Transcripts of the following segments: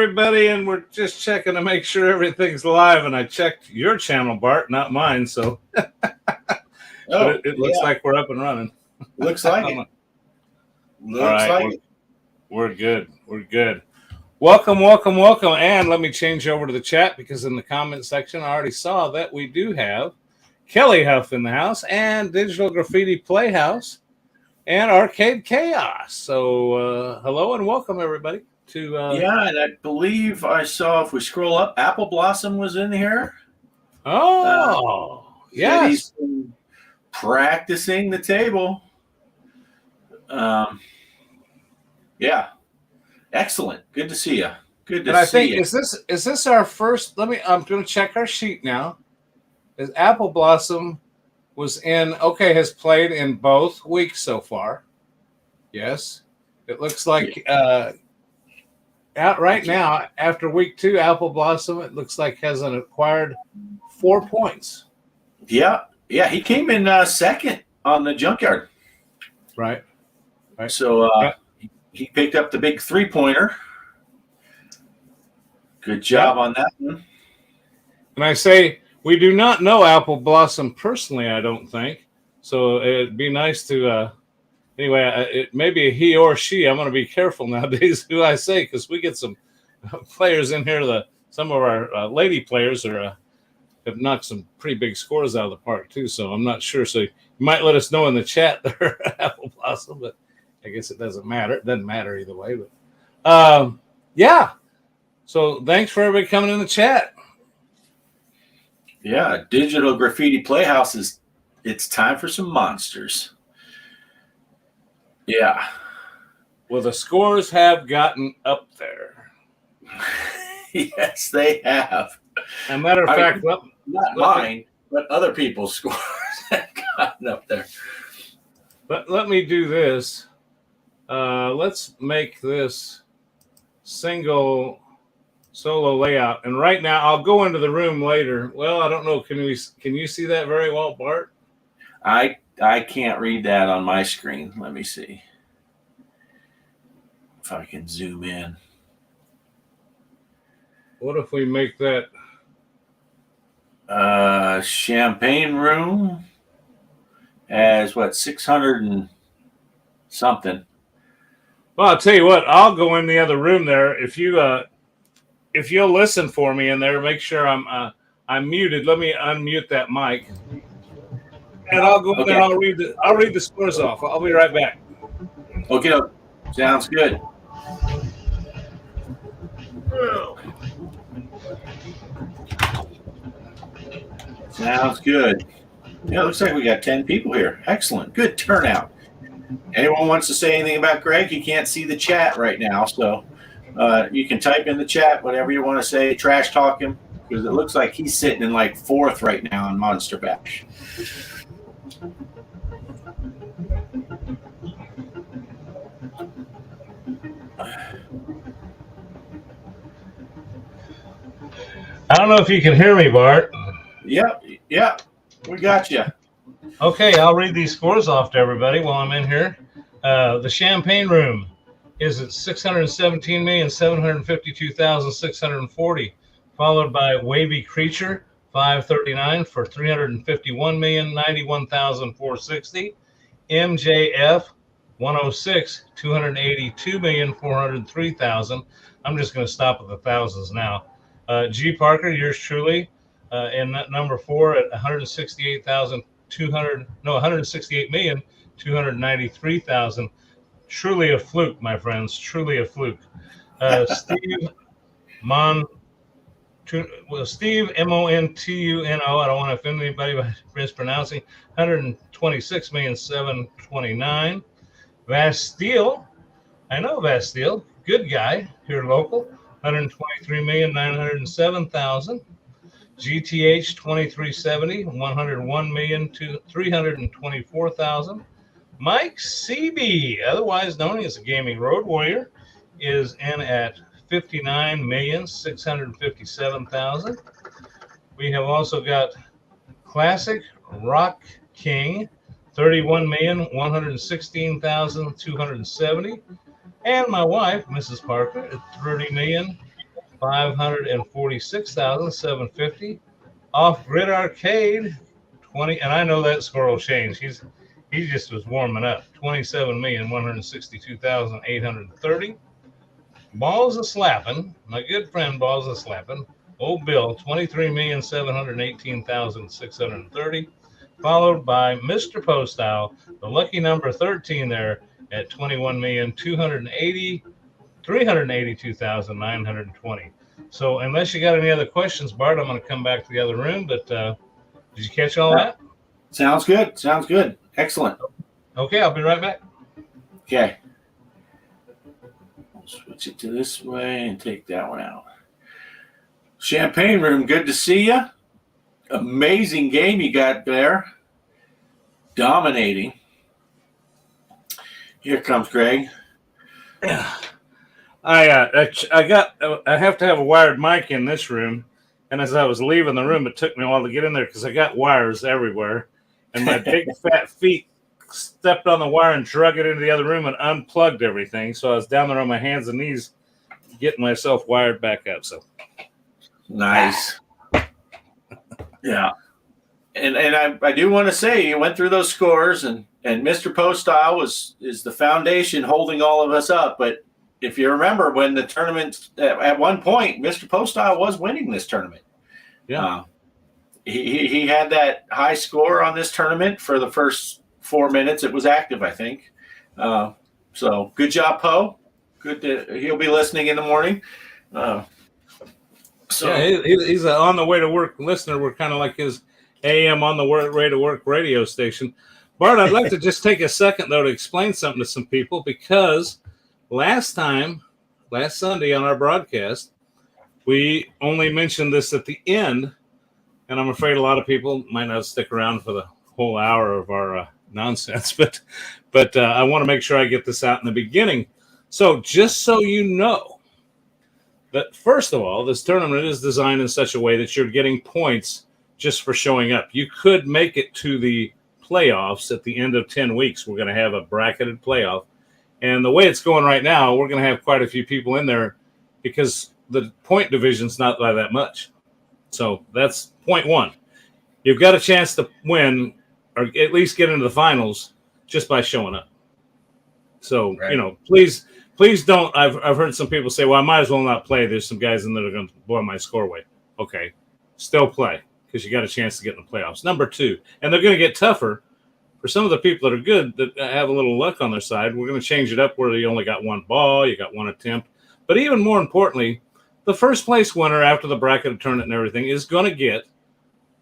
everybody, and we're just checking to make sure everything's live. And I checked your channel, Bart, not mine. So it looks like we're up and running. Looks like it. Looks like it. We're good. We're good. Welcome. And let me change over to the chat because in the comment section, I already saw that we do have Kelly Huff in the house and Digital Graffiti Playhouse and Arcade Chaos. So hello and welcome, everybody. And I believe I saw, if we scroll up, Apple Blossom was in here. Yes. He's been practicing the table. Excellent. Good to see you. Good to see you. Is this our first? I'm going to check our sheet now. Is Apple Blossom has played in both weeks so far? Yes. It looks like out right now after week 2, Apple Blossom, it looks like has acquired 4 points. Yeah. He came in second on the junkyard. Right. So he picked up the big 3-pointer. Good job on that one. And I say we do not know Apple Blossom personally, I don't think. So it'd be nice to anyway, it may be a he or she. I'm going to be careful nowadays who I say because we get some players in here. Some of our lady players have knocked some pretty big scores out of the park too. So I'm not sure. So you might let us know in the chat there, Apple Blossom, but I guess it doesn't matter. It doesn't matter either way. But so thanks for everybody coming in the chat. Yeah, Digital Graffiti Playhouse it's time for some monsters. Yeah. Well, the scores have gotten up there. Yes, they have. As a matter of fact, not mine, but other people's scores have gotten up there. Let me do this. Let's make this single solo layout. And right now, I'll go into the room later. Well, I don't know. Can you see that very well, Bart? I can't read that on my screen. Let me see if I can zoom in. What if we make that champagne room has 600 and something. Well, I'll tell you what, I'll go in the other room there. If you'll listen for me in there, make sure I'm muted. Let me unmute that mic. And I'll go in there and I'll read the scores off. I'll be right back. Okay, sounds good. Sounds good. Yeah, it looks like we got 10 people here. Excellent. Good turnout. Anyone wants to say anything about Greg? He can't see the chat right now, so you can type in the chat whatever you want to say. Trash talk him, because it looks like he's sitting in 4th right now in Monster Bash. I don't know if you can hear me, Bart. Yep, we got you. Okay, I'll read these scores off to everybody while I'm in here. The Champagne Room is at 617,752,640, followed by Wavy Creature, 539 for 351,091,460. MJF 106, 282,403,000. I'm just going to stop at the thousands now. G.Parker, yours truly, in number 4 at 168,293,000. Truly a fluke, my friends. Truly a fluke. Steve Montuno. I don't want to offend anybody by mispronouncing. 126,729,000. Vastille. I know Vastille. Good guy here local. 123,907,000. GTH 2370, 101,324,000. Mike CB, otherwise known as the Gaming Road Warrior, is in at 59,657,000. We have also got Classic Rock King, 31,116,270. And my wife, Mrs. Parker, at $546,750. Off Grid Arcade, 20, and I know that score will change. He just was warming up. 27,162,830. Balls a slapping. My good friend Balls a slapping. Old Bill, 23,718,630. Followed by Mr. Poestyle, the lucky number 13 there at 21,382,920. So unless you got any other questions, Bart, I'm going to come back to the other room. But did you catch all that? Sounds good. Sounds good. Excellent. Okay, I'll be right back. Okay. We'll switch it to this way and take that one out. Champagne Room, good to see you. Amazing game you got there. Dominating. Here comes Greg. Yeah. I have to have a wired mic in this room, and as I was leaving the room, it took me a while to get in there because I got wires everywhere, and my big fat feet stepped on the wire and drug it into the other room and unplugged everything. So I was down there on my hands and knees getting myself wired back up. So nice. Yeah. And I do want to say you went through those scores, and Mr. Poestyle is the foundation holding all of us up. But if you remember, when the tournament at one point, Mr. Poestyle was winning this tournament. Yeah, he had that high score on this tournament for the first 4 minutes. It was active, I think. So good job, Poe. He'll be listening in the morning. Yeah, he's an on the way to work listener. We're kind of like his AM on the way to work radio station. Bart, I'd like to just take a second, though, to explain something to some people, because last Sunday on our broadcast, we only mentioned this at the end, and I'm afraid a lot of people might not stick around for the whole hour of our nonsense, but I want to make sure I get this out in the beginning. So just so you know, that first of all, this tournament is designed in such a way that you're getting points just for showing up. You could make it to the playoffs at the end of 10 weeks. We're going to have a bracketed playoff. And the way it's going right now, we're going to have quite a few people in there because the point division's not by that much. So that's point one. You've got a chance to win or at least get into the finals just by showing up. So, right. Please don't. I've heard some people say, well, I might as well not play. There's some guys in there that are going to blow my score away. Okay, still play because you got a chance to get in the playoffs. Number two, and they're going to get tougher for some of the people that are good, that have a little luck on their side. We're going to change it up where you only got one ball, you got one attempt. But even more importantly, the first place winner after the bracket tournament and everything is going to get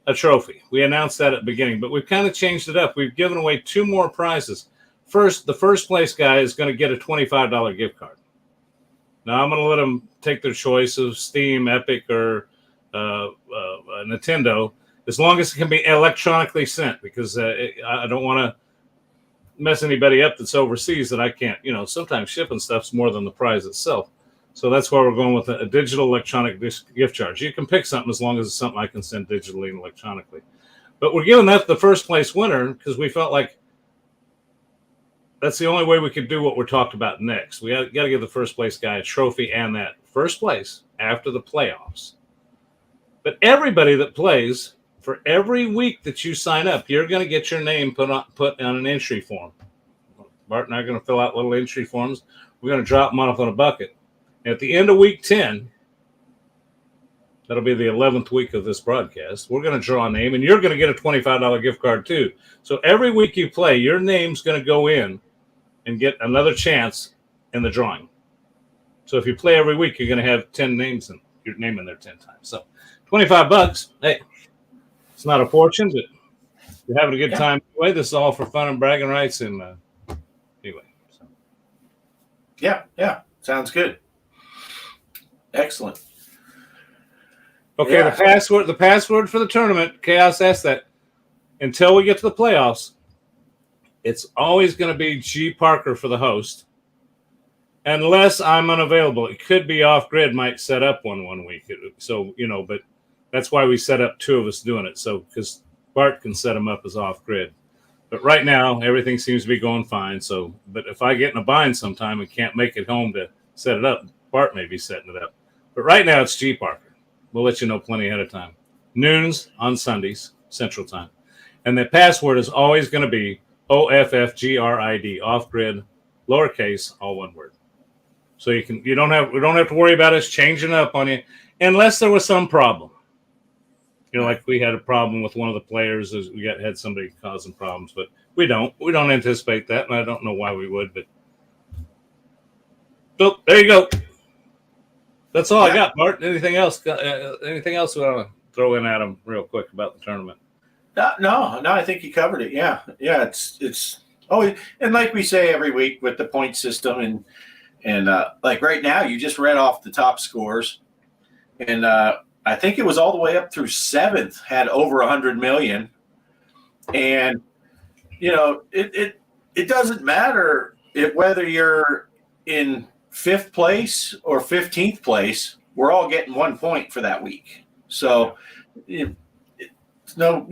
a trophy. We announced that at the beginning, but we've kind of changed it up. We've given away two more prizes. First, the first place guy is going to get a $25 gift card. Now, I'm going to let them take their choice of Steam, Epic, or Nintendo, as long as it can be electronically sent, because I don't want to mess anybody up that's overseas that I can't. Sometimes shipping stuff's more than the prize itself. So that's why we're going with a digital electronic gift card. You can pick something as long as it's something I can send digitally and electronically. But we're giving that the first place winner because we felt like that's the only way we could do what we're talking about next. We got to give the first place guy a trophy and that first place after the playoffs. But everybody that plays, for every week that you sign up, you're going to get your name put on an entry form. Bart and I are going to fill out little entry forms. We're going to drop them off in a bucket. At the end of week 10, that'll be the 11th week of this broadcast, we're going to draw a name, and you're going to get a $25 gift card too. So every week you play, your name's going to go in and get another chance in the drawing. So if you play every week, you're going to have 10 names and your name in there 10 times. So $25, hey, it's not a fortune, but you're having a good time anyway. This is all for fun and bragging rights, and anyway. So. Yeah, sounds good. Excellent. Okay, yeah. The password for the tournament, Kaos asked that. Until we get to the playoffs, it's always going to be G.Parker for the host, unless I'm unavailable. It could be Off Grid might set up one week. So, but that's why we set up two of us doing it. So, because Bart can set them up as Off Grid. But right now, everything seems to be going fine. So, but if I get in a bind sometime and can't make it home to set it up, Bart may be setting it up. But right now it's G.Parker. We'll let you know plenty ahead of time. Noons on Sundays, Central Time. And the password is always going to be OFFGRID, off grid, lowercase, all one word. So we don't have to worry about us changing up on you unless there was some problem. Like we had a problem with one of the players. Had somebody causing problems, but we don't anticipate that, and I don't know why we would. But so there you go. That's all I got, Bart. Anything else? Anything else we want to throw in at them real quick about the tournament? No. I think you covered it. Yeah. It's and like we say every week with the point system, and like right now, you just read off the top scores, and I think it was all the way up through 7th had over 100 million, and it doesn't matter whether you're in 5th place or 15th place. We're all getting 1 point for that week, so no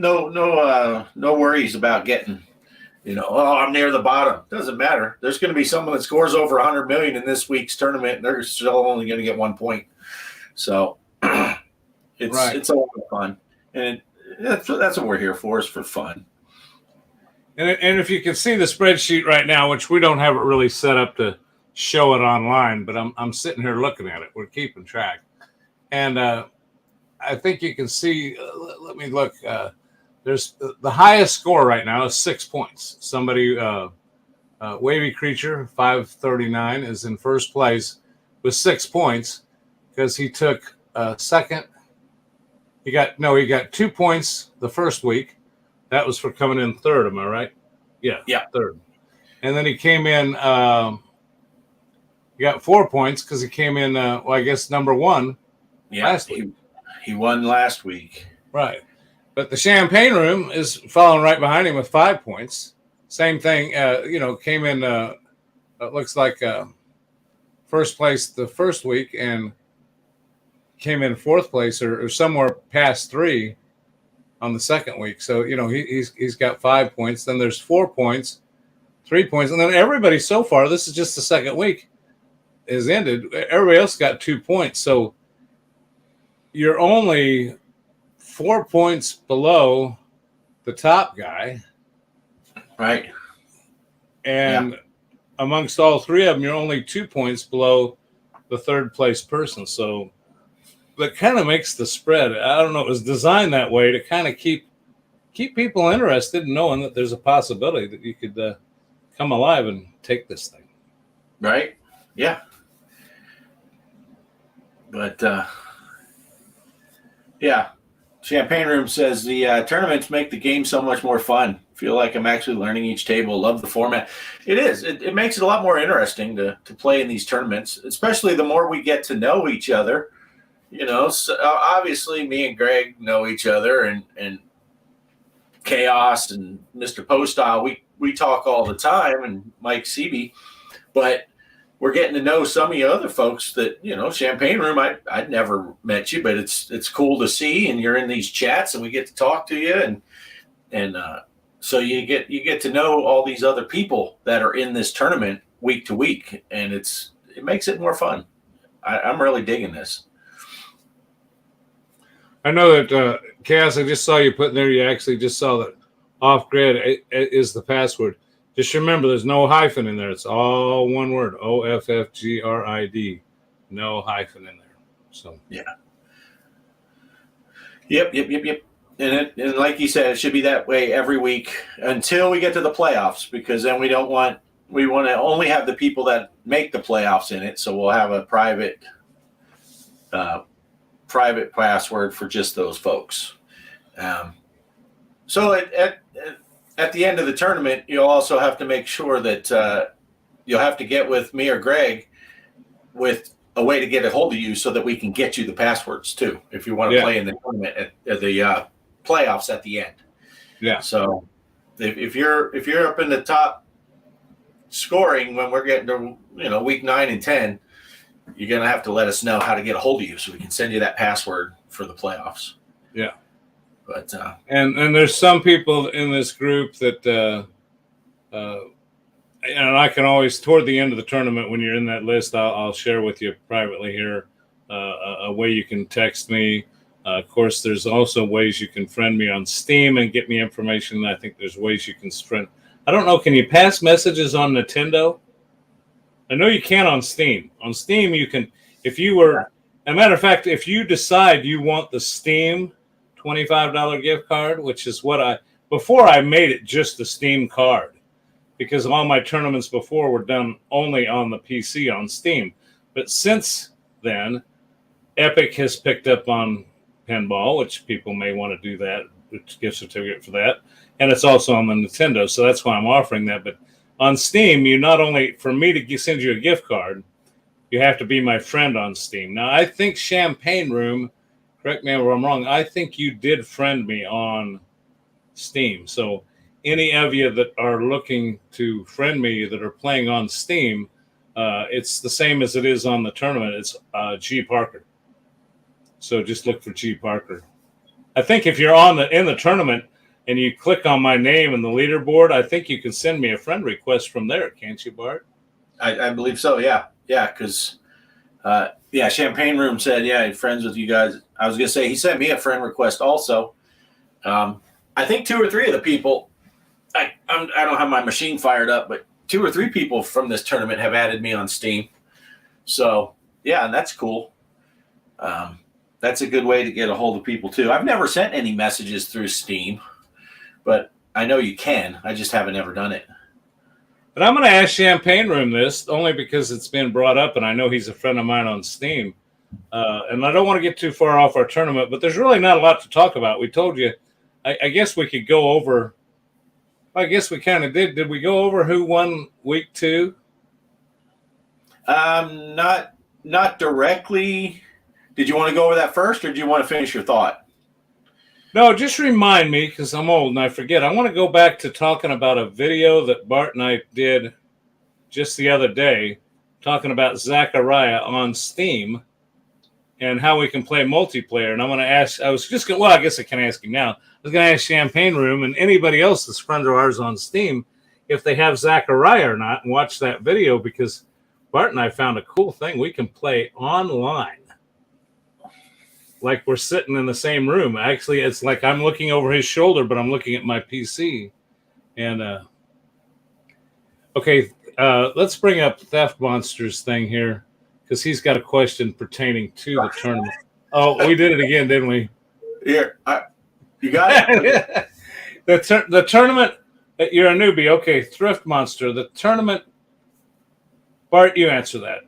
worries about getting. I'm near the bottom. Doesn't matter. There's going to be someone that scores over 100 million in this week's tournament, and they're still only going to get 1 point. So it's a lot of fun, and that's what we're here for, is for fun. And if you can see the spreadsheet right now, which we don't have it really set up to show it online, but I'm sitting here looking at it. We're keeping track, and I think you can see. Let me look. There's the highest score right now is 6 points. Somebody, Wavy Creature 539 is in first place with 6 points because he took second. He got 2 points the first week. That was for coming in third. Am I right? Yeah. Third. And then he came in. He got 4 points because he came in. I guess number one. Yeah, last week. He won last week. Right. But the Champagne Room is following right behind him with 5 points. Same thing, came in, it looks like first place the first week and came in 4th place or somewhere past 3 on the second week. So, he's got 5 points. Then there's 4 points, 3 points. And then everybody so far, this is just the second week, is ended. Everybody else got 2 points. So you're only 4 points below the top guy. Right. And amongst all 3 of them, you're only 2 points below the third place person. So that kind of makes the spread. I don't know. It was designed that way to kind of keep people interested in knowing that there's a possibility that you could come alive and take this thing. Right. Yeah. But, Champagne Room says the tournaments make the game so much more fun. Feel like I'm actually learning each table. Love the format. It is. It makes it a lot more interesting to play in these tournaments, especially the more we get to know each other. So obviously me and Greg know each other, and Kaos and Mr. Poestyle, we talk all the time, and Mike Seeby, but we're getting to know some of you other folks that, Champagne Room, I'd never met you, but it's cool to see, and you're in these chats and we get to talk to you. And so you get to know all these other people that are in this tournament week to week, and it makes it more fun. I'm really digging this. I know that, Kaos, I just saw you put in there, you actually just saw that off grid is the password. Just remember, there's no hyphen in there. It's all one word, OFFGRID. No hyphen in there. So yeah. Yep. And like you said, it should be that way every week until we get to the playoffs, because then we want to only have the people that make the playoffs in it. So we'll have a private password for just those folks. So at the end of the tournament, you'll also have to make sure that you'll have to get with me or Greg with a way to get a hold of you so that we can get you the passwords too, if you want to play in the tournament at the playoffs at the end. Yeah. So if you're up in the top scoring when we're getting to week 9 and 10, you're gonna have to let us know how to get a hold of you so we can send you that password for the playoffs. Yeah. But and there's some people in this group that and I can always, toward the end of the tournament, when you're in that list, I'll share with you privately here a way you can text me. Of course, there's also ways you can friend me on Steam and get me information. I think there's ways you can friend. I don't know. Can you pass messages on Nintendo? I know you can on Steam. On Steam, you can. If you were, as a matter of fact, if you decide you want the Steam $25 gift card, which is what before I made it just the Steam card, because all my tournaments before were done only on the PC on Steam. But since then, Epic has picked up on Pinball, which people may want to do that, which gift certificate for that. And it's also on the Nintendo, so that's why I'm offering that. But on Steam, you not only, for me to send you a gift card, you have to be my friend on Steam. Now, I think Champagne Room, correct me if I'm wrong, I think you did friend me on Steam. So any of you that are looking to friend me that are playing on Steam, it's the same as it is on the tournament. It's G.Parker. So just look for G.Parker. I think if you're in the tournament and you click on my name in the leaderboard, I think you can send me a friend request from there, can't you, Bart? I believe so, yeah. Yeah, because, Champagne Room said, yeah, he's friends with you guys. I was going to say, he sent me a friend request also. I think 2 or 3 of the people, I don't have my machine fired up, but 2 or 3 people from this tournament have added me on Steam. So, yeah, and that's cool. That's a good way to get a hold of people, too. I've never sent any messages through Steam, but I know you can. I just haven't ever done it. But I'm going to ask Champagne Room this, only because it's been brought up, and I know he's a friend of mine on Steam. And I don't want to get too far off our tournament, but there's really not a lot to talk about. We told you, I guess we could go over. I guess we kind of did. Did we go over who won week 2? Not directly. Did you want to go over that first, or do you want to finish your thought? No, just remind me, because I'm old and I forget. I want to go back to talking about a video that Bart and I did just the other day, talking about Zachariah on Steam and how we can play multiplayer. And I'm going to ask, I guess I can ask you now. I was going to ask Champagne Room and anybody else that's friend of ours on Steam if they have Zachariah or not, and watch that video, because Bart and I found a cool thing. We can play online. Like we're sitting in the same room. Actually, it's like I'm looking over his shoulder, but I'm looking at my PC. And let's bring up Theft Monster's thing here, because he's got a question pertaining to the tournament. Oh, we did it again, didn't we? Here, you got it. The tournament. You're a newbie. Okay, Thrift Monster. The tournament. Bart, you answer that.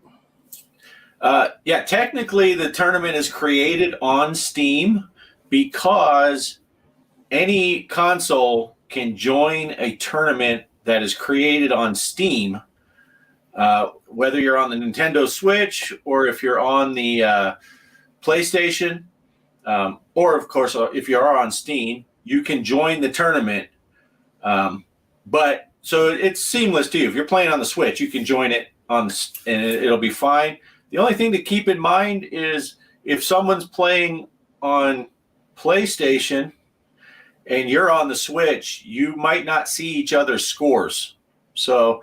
Technically the tournament is created on Steam because any console can join a tournament that is created on Steam, whether you're on the Nintendo Switch or if you're on the PlayStation, or of course, if you are on Steam, you can join the tournament. But so it's seamless to you. If you're playing on the Switch, you can join it and it'll be fine. The only thing to keep in mind is if someone's playing on PlayStation and you're on the Switch, you might not see each other's scores. So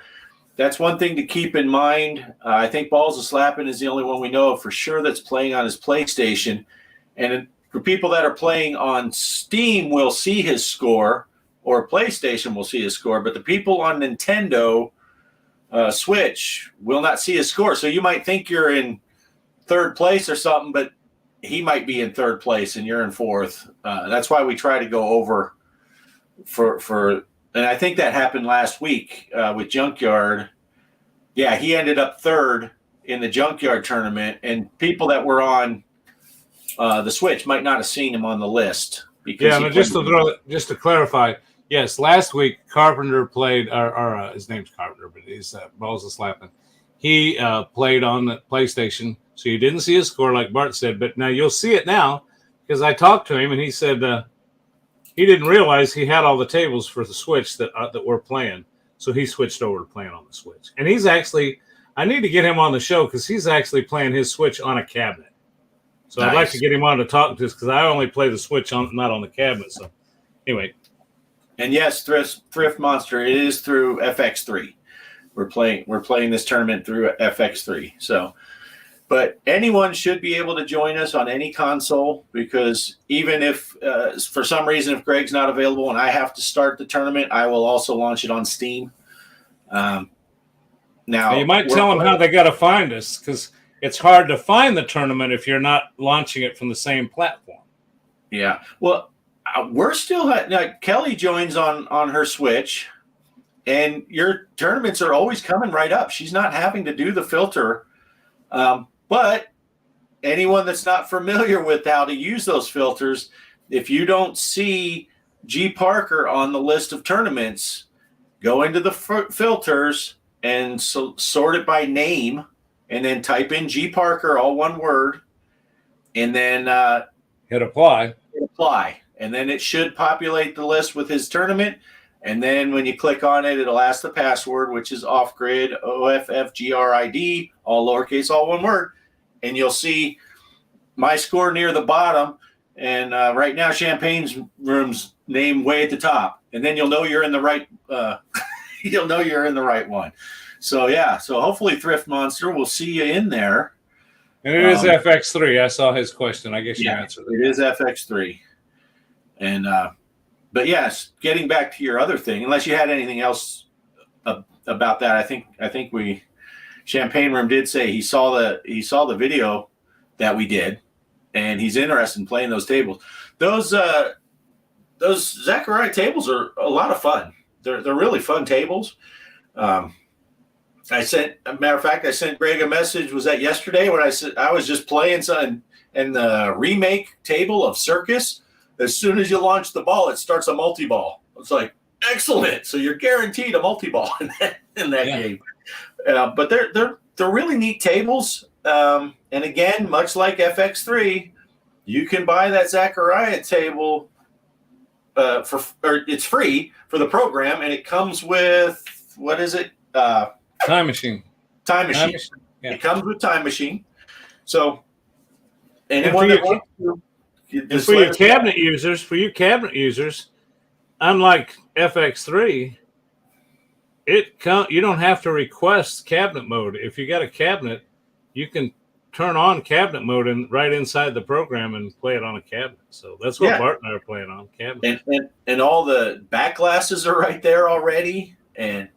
that's one thing to keep in mind. I think Balls of Slapping is the only one we know of for sure that's playing on his PlayStation. And for people that are playing on Steam, will see his score, or PlayStation will see his score. But the people on Nintendo Switch will not see his score. So you might think you're in 3rd place or something, but he might be in 3rd place and you're in 4th. That's why we try to go over and I think that happened last week with Junkyard. Yeah, he ended up 3rd in the Junkyard tournament, and people that were on the Switch might not have seen him on the list. Because just to clarify, yes, last week Carpenter played, or his name's Carpenter, but he's Balls of Slapping. He played on the PlayStation, so you didn't see his score like Bart said, but now you'll see it now, because I talked to him and he said he didn't realize he had all the tables for the Switch that we're playing, so he switched over to playing on the Switch. And he's actually, I need to get him on the show because he's actually playing his Switch on a cabinet. So nice. I'd like to get him on to talk to us, because I only play the Switch not on the cabinet. So anyway. And yes, Thrift Monster, it is through FX3. We're playing this tournament through FX3. So But anyone should be able to join us on any console, because even if for some reason, if Greg's not available and I have to start the tournament, I will also launch it on Steam. Now, you might tell them how they got to find us, because it's hard to find the tournament if you're not launching it from the same platform. Yeah. Well, we're still Kelly joins on her Switch, and your tournaments are always coming right up. She's not having to do the filter. But anyone that's not familiar with how to use those filters, if you don't see G.Parker on the list of tournaments, go into the filters and sort it by name, and then type in G.Parker, all one word, and then hit apply. Hit apply. And then it should populate the list with his tournament. And then when you click on it, it'll ask the password, which is off-grid, OFFGRID, all lowercase, all one word. And you'll see my score near the bottom. And right now, Champagne's room's name way at the top. And then you'll know you're in the right you'll know you're in the right one. So, yeah. So hopefully Thrift Monster will see you in there. And it is FX3. I saw his question. I guess you answered it. It is FX3. And but yes, getting back to your other thing, unless you had anything else about that, I think Champagne Room did say he saw the video that we did, and he's interested in playing those tables. Those Zachariah tables are a lot of fun. They're really fun tables. A matter of fact, I sent Greg a message. Was that yesterday when I said I was just playing some in the remake table of Circus? As soon as you launch the ball, it starts a multi-ball. It's like, excellent. So you're guaranteed a multi-ball in that game. But they're really neat tables. And again, much like FX3, you can buy that Zachariah table it's free for the program, and it comes with, what is it? Time Machine. Time Machine. Yeah. It comes with Time Machine. So anyone that wants to. And for you cabinet users, unlike FX3, you don't have to request cabinet mode. If you got a cabinet, you can turn on cabinet mode right inside the program and play it on a cabinet. So that's what Bart and I are playing on cabinet. And all the back glasses are right there already. And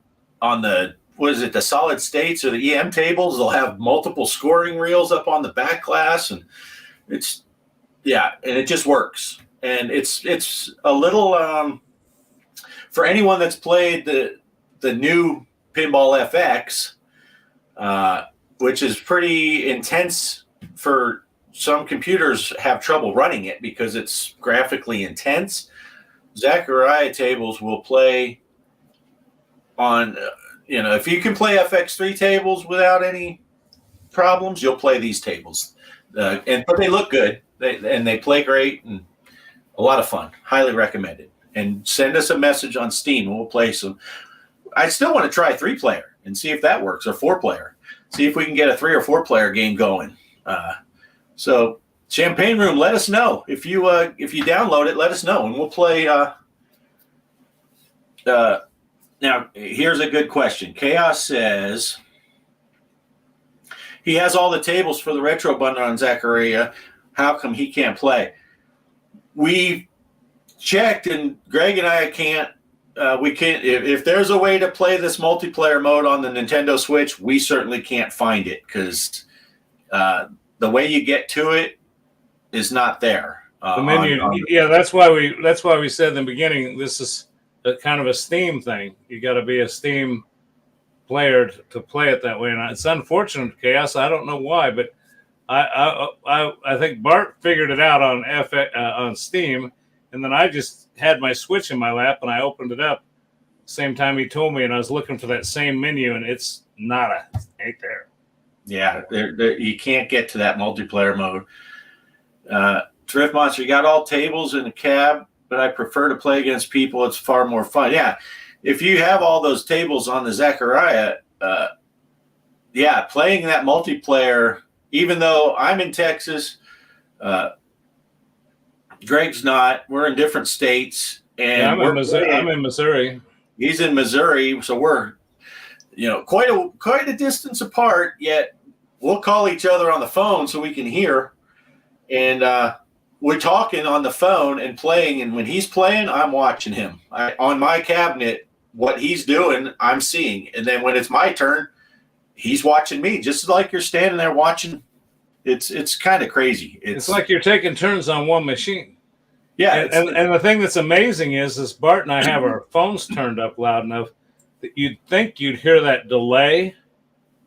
on the the solid states or the EM tables, they'll have multiple scoring reels up on the back glass, and it's. Yeah, and it just works. And it's a little for anyone that's played the new Pinball FX, which is pretty intense. For some computers have trouble running it because it's graphically intense. Zachariah tables will play on if you can play FX3 tables without any problems, you'll play these tables. But they look good. They play great and a lot of fun. Highly recommended. And send us a message on Steam and we'll play some. I still want to try 3-player and see if that works, or 4-player. See if we can get a 3 or 4-player game going. So Champagne Room, let us know if you download it. Let us know and we'll play. Now here's a good question. Kaos says he has all the tables for the retro bundle on Zachariah. How come he can't play? We checked, and Greg and I can't. We can't. If there's a way to play this multiplayer mode on the Nintendo Switch, we certainly can't find it because the way you get to it is not there. The menu. That's why we said in the beginning this is a kind of a Steam thing. You got to be a Steam player to play it that way, and it's unfortunate, Chaos. I don't know why, but I think Bart figured it out on Steam, and then I just had my Switch in my lap and I opened it up same time he told me, and I was looking for that same menu, and it's ain't there. Yeah, you can't get to that multiplayer mode. Thrift Monster, you got all tables in the cab, but I prefer to play against people. It's far more fun. Yeah, if you have all those tables on the Zachariah, playing that multiplayer. Even though I'm in Texas, Greg's not. We're in different states, and I'm in Missouri. He's in Missouri, so we're quite a distance apart. Yet we'll call each other on the phone so we can hear, and we're talking on the phone and playing. And when he's playing, I'm watching him on my cabinet. What he's doing, I'm seeing, and then when it's my turn, he's watching me, just like you're standing there watching. It's kind of crazy. It's like you're taking turns on one machine. Yeah, and the thing that's amazing is Bart and I have our phones turned up loud enough that you'd think you'd hear that delay.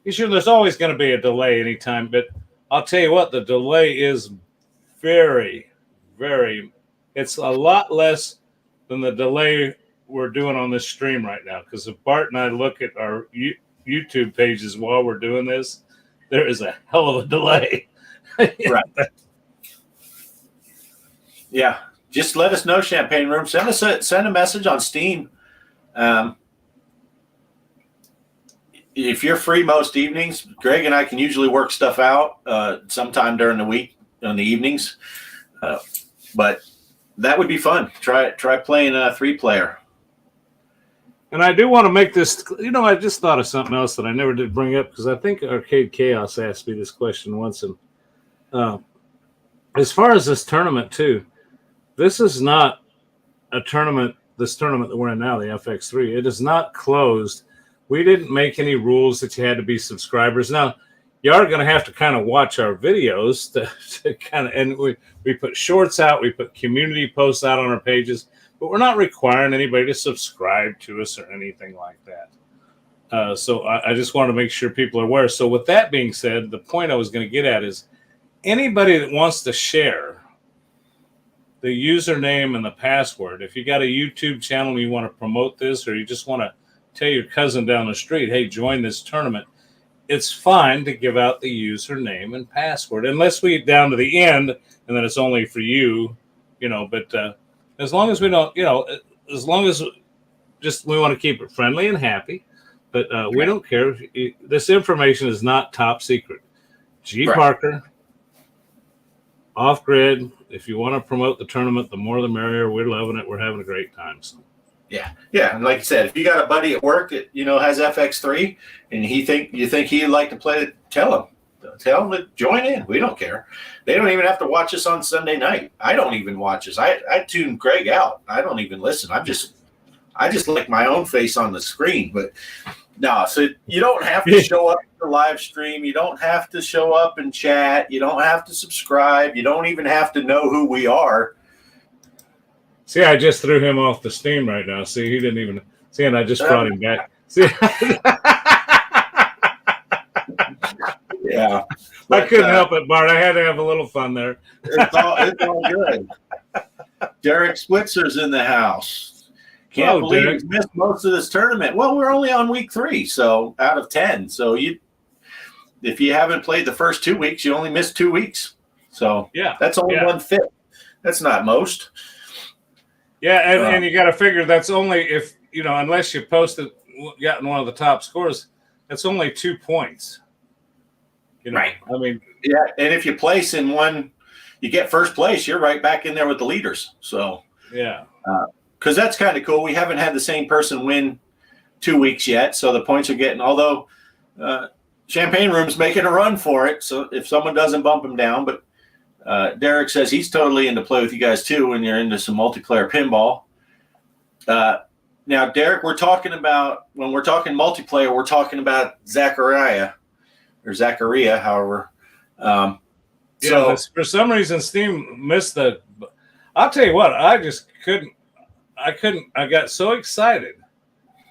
You sure there's always going to be a delay anytime, but I'll tell you what, the delay is very, very, it's a lot less than the delay we're doing on this stream right now. Because if Bart and I look at our YouTube pages while we're doing this, there is a hell of a delay. Right. Yeah. Just let us know, Champagne Room. Send a message on Steam. If you're free most evenings, Greg and I can usually work stuff out sometime during the week on the evenings. But that would be fun. Try playing a 3-player. And I do want to make this, I just thought of something else that I never did bring up, because I think Arcade Chaos asked me this question once. And as far as this tournament, too, this is not a tournament, this tournament that we're in now, the FX3. It is not closed. We didn't make any rules that you had to be subscribers. Now, you are going to have to kind of watch our videos to kind of, and we put shorts out, we put community posts out on our pages, but we're not requiring anybody to subscribe to us or anything like that. So I just want to make sure people are aware. So with that being said, the point I was going to get at is anybody that wants to share the username and the password, if you got a YouTube channel and you want to promote this, or you just want to tell your cousin down the street, hey, join this tournament, it's fine to give out the username and password, unless we get down to the end and then it's only for you, but as long as we don't, as long as just we want to keep it friendly and happy, but we don't care. This information is not top secret. G.Parker, off grid. If you want to promote the tournament, the more the merrier. We're loving it. We're having a great time. So. Yeah. And like you said, if you got a buddy at work that has FX3 and you think he'd like to play it, tell him to join in. We don't care. They don't even have to watch us on Sunday night. I don't even watch us. I tune Greg out. I don't even listen. I just like my own face on the screen. But no, so you don't have to show up to the live stream. You don't have to show up and chat. You don't have to subscribe. You don't even have to know who we are. See, I just threw him off the Steam right now. See, he didn't even see, and I just brought him back. See, yeah, I couldn't help it, Bart. I had to have a little fun there. It's all good. Derek Switzer's in the house. Can't believe he's missed most of this tournament. Well, we're only on week 3, so out of 10. So if you haven't played the first 2 weeks, you only missed 2 weeks. So yeah, that's only 1/5. That's not most. Yeah, and you got to figure that's only if, unless you gotten one of the top scores, that's only 2 points. Right. I mean, yeah, and if you place in one, you get first place, you're right back in there with the leaders. So, yeah. Because that's kind of cool. We haven't had the same person win 2 weeks yet, so the points are getting, although Champagne Room's making a run for it, so if someone doesn't bump him down, but Derek says he's totally into play with you guys too when you're into some multiplayer pinball. Now, Derek, when we're talking multiplayer, we're talking about Zachariah, however. So for some reason, Steam missed I'll tell you what, I got so excited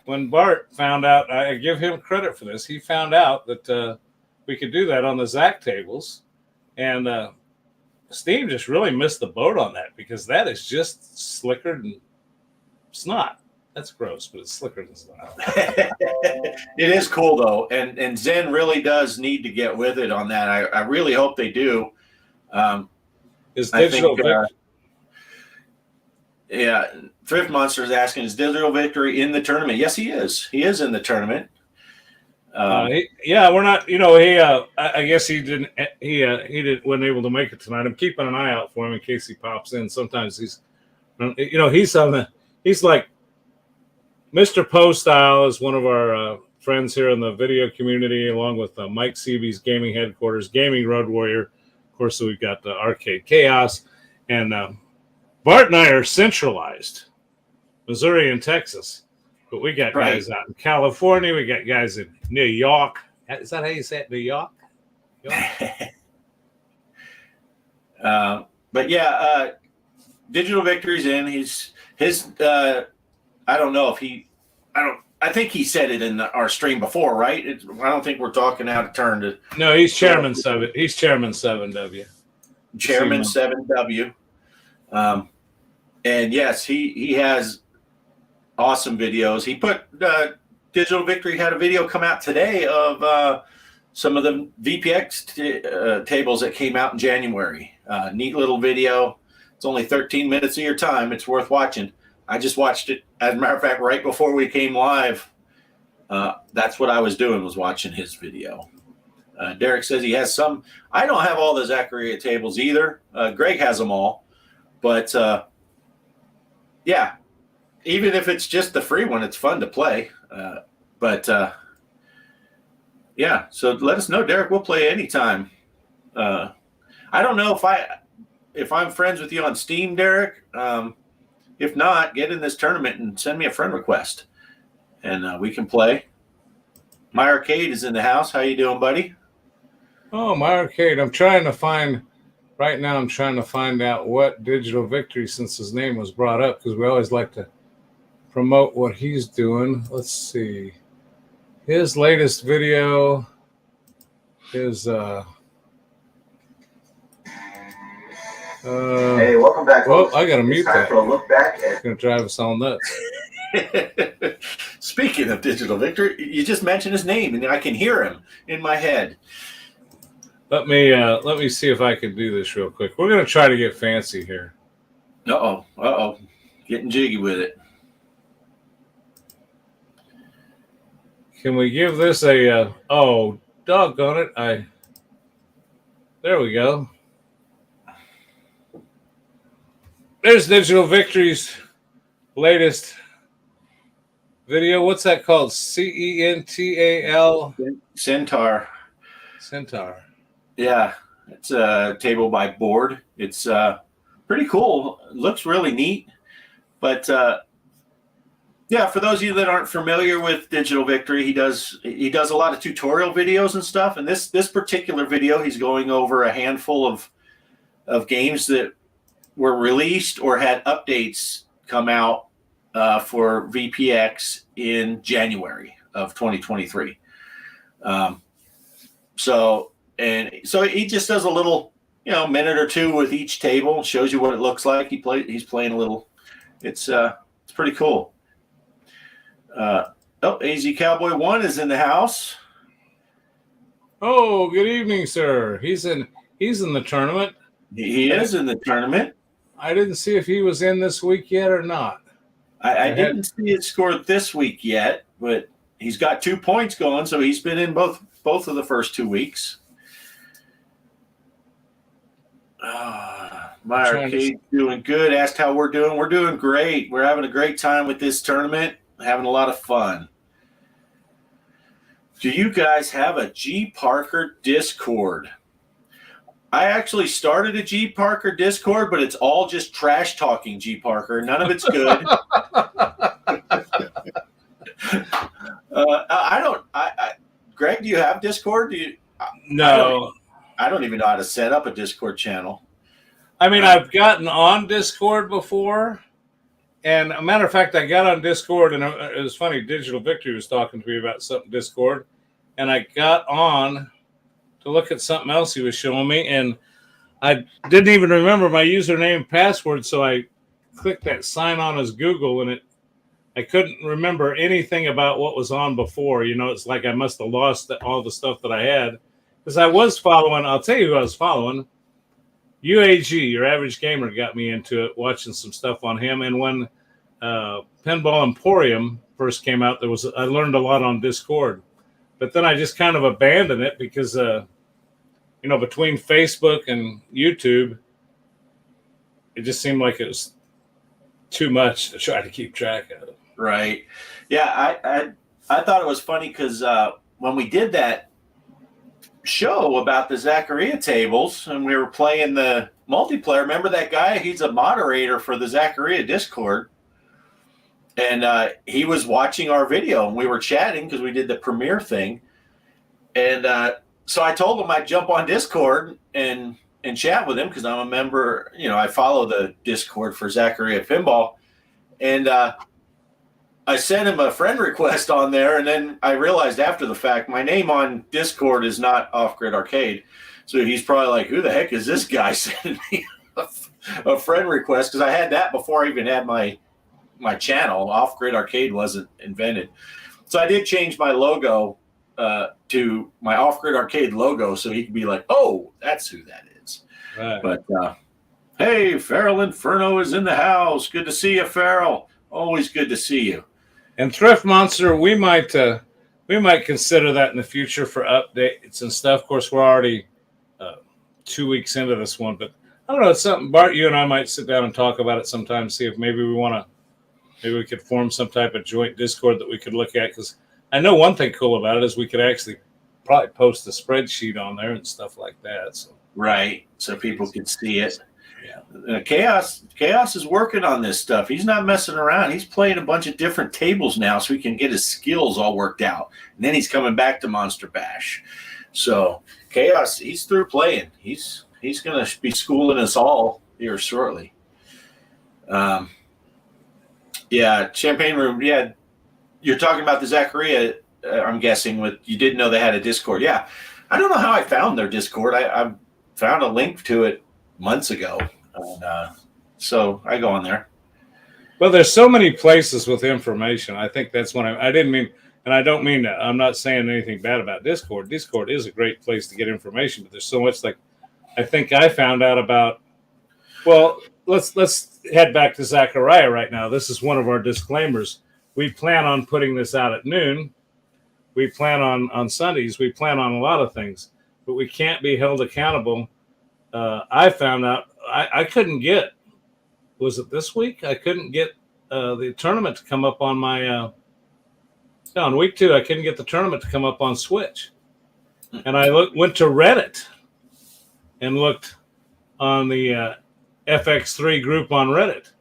when Bart found out. I give him credit for this. He found out that we could do that on the Zach tables, and Steam just really missed the boat on that, because that is just slicker than snot. That's gross, but it's slicker than snot. It is cool though, and Zen really does need to get with it on that. I really hope they do. Is digital victory? Yeah, Thrift Monster is asking, is Digital Victory in the tournament? Yes, he is. He is in the tournament. We're not. I guess he didn't. Wasn't able to make it tonight. I'm keeping an eye out for him in case he pops in. Sometimes he's on the. He's like Mr. Poestyle is one of our friends here in the video community, along with Mike Seavey's gaming headquarters, Gaming Road Warrior. Of course, we've got Arcade Kaos, and Bart and I are centralized, Missouri and Texas, but we got guys out in California. We got guys in New York. Is that how you say it, New York? But yeah, Digital Victory's in. His I don't know if I think he said it in our stream before, right? I don't think we're talking out of turn to. No, he's Chairman 7. He's Chairman 7W. Chairman 7W. And yes, he has awesome videos. He put Digital Victory had a video come out today of some of the VPX tables that came out in January. Neat little video. It's only 13 minutes of your time. It's worth watching. I just watched it, as a matter of fact, right before we came live. That's what I was doing, was watching his video. Derek says he has some. I don't have all the Zaccaria tables either. Greg has them all. But, yeah, even if it's just the free one, it's fun to play. Yeah, so let us know, Derek. We'll play anytime. I don't know if I'm friends with you on Steam, Derek. If not, get in this tournament and send me a friend request, and we can play. My Arcade is in the house. How you doing, buddy? Oh, My Arcade. Right now I'm trying to find out what Digital Victory, since his name was brought up, because we always like to promote what he's doing. Let's see. His latest video is hey, welcome back. Well, I gotta mute that. For a look back at- it's gonna drive us all nuts. Speaking of Digital Victory, you just mentioned his name, and I can hear him in my head. Let me see if I can do this real quick. We're gonna try to get fancy here. Uh-oh. Getting jiggy with it. Can we give this a oh, doggone it. There we go. There's Digital Victory's latest video. What's that called? CENTAL? Centaur. Yeah, it's a table by board. It's pretty cool. It looks really neat. But yeah, for those of you that aren't familiar with Digital Victory, he does a lot of tutorial videos and stuff. And this particular video, he's going over a handful of games that were released or had updates come out for VPX in January of 2023. So he just does a little, minute or two with each table, shows you what it looks like. He's playing a little. It's pretty cool. AZ Cowboy 1 is in the house. Oh, good evening, sir. He's in the tournament. He is in the tournament. I didn't see if he was in this week yet or not. I didn't see it scored this week yet, but he's got 2 points going, so he's been in both of the first 2 weeks. My Arcade's doing good. Asked how we're doing. We're doing great. We're having a great time with this tournament, having a lot of fun. Do you guys have a G.Parker Discord? I actually started a G.Parker Discord, but it's all just trash talking G.Parker. None of it's good. Greg, do you have Discord? No. I don't even know how to set up a Discord channel. I mean, I've gotten on Discord before. And a matter of fact, I got on Discord, and it was funny. Digital Victory was talking to me about something Discord. And I got on to look at something else he was showing me. And I didn't even remember my username and password, so I clicked that sign on as Google, and I couldn't remember anything about what was on before. It's like I must have lost all the stuff that I had. Because I was following, I'll tell you who I was following. UAG, Your Average Gamer, got me into it, watching some stuff on him. And when Pinball Emporium first came out, I learned a lot on Discord. But then I just kind of abandoned it because, between Facebook and YouTube, it just seemed like it was too much to try to keep track of. Right. Yeah, I thought it was funny because when we did that show about the Zaccaria tables and we were playing the multiplayer, remember that guy? He's a moderator for the Zaccaria Discord. And he was watching our video and we were chatting because we did the premiere thing. And so I told him I'd jump on Discord and chat with him because I'm a member. I follow the Discord for Zaccaria Pinball. And I sent him a friend request on there. And then I realized after the fact, my name on Discord is not Off Grid Arcade. So he's probably like, who the heck is this guy sending me a friend request? Because I had that before I even had my channel. Off Grid Arcade wasn't invented. So I did change my logo to my Off Grid Arcade logo so he could be like, oh, that's who that is. Right. But hey, Farrell Inferno is in the house. Good to see you, Farrell. Always good to see you. And Thrift Monster, we might consider that in the future for updates and stuff. Of course, we're already 2 weeks into this one, but I don't know. It's something, Bart, you and I might sit down and talk about it sometime, see if maybe we could form some type of joint Discord that we could look at. Because I know one thing cool about it is we could actually probably post a spreadsheet on there and stuff like that. So. Right, so people can see it. Yeah. Kaos is working on this stuff. He's not messing around. He's playing a bunch of different tables now so he can get his skills all worked out. And then he's coming back to Monster Bash. So Kaos, he's through playing. He's going to be schooling us all here shortly. Yeah, Champagne Room. Yeah, you're talking about the Zaccaria, I'm guessing, you didn't know they had a Discord. Yeah, I don't know how I found their Discord. I found a link to it months ago. And, so I go on there. Well, there's so many places with information. I think that's what I didn't mean, and I don't mean that. I'm not saying anything bad about Discord. Discord is a great place to get information, but there's so much I think I found out about. Well, let's head back to Zaccaria right now. This is one of our disclaimers. We plan on putting this out at noon. We plan on Sundays. We plan on a lot of things, but we can't be held accountable. I found out I couldn't get, was it this week? I couldn't get the tournament to come up on my, on week 2, I couldn't get the tournament to come up on Switch. And I went to Reddit and looked on the FX3 group on Reddit.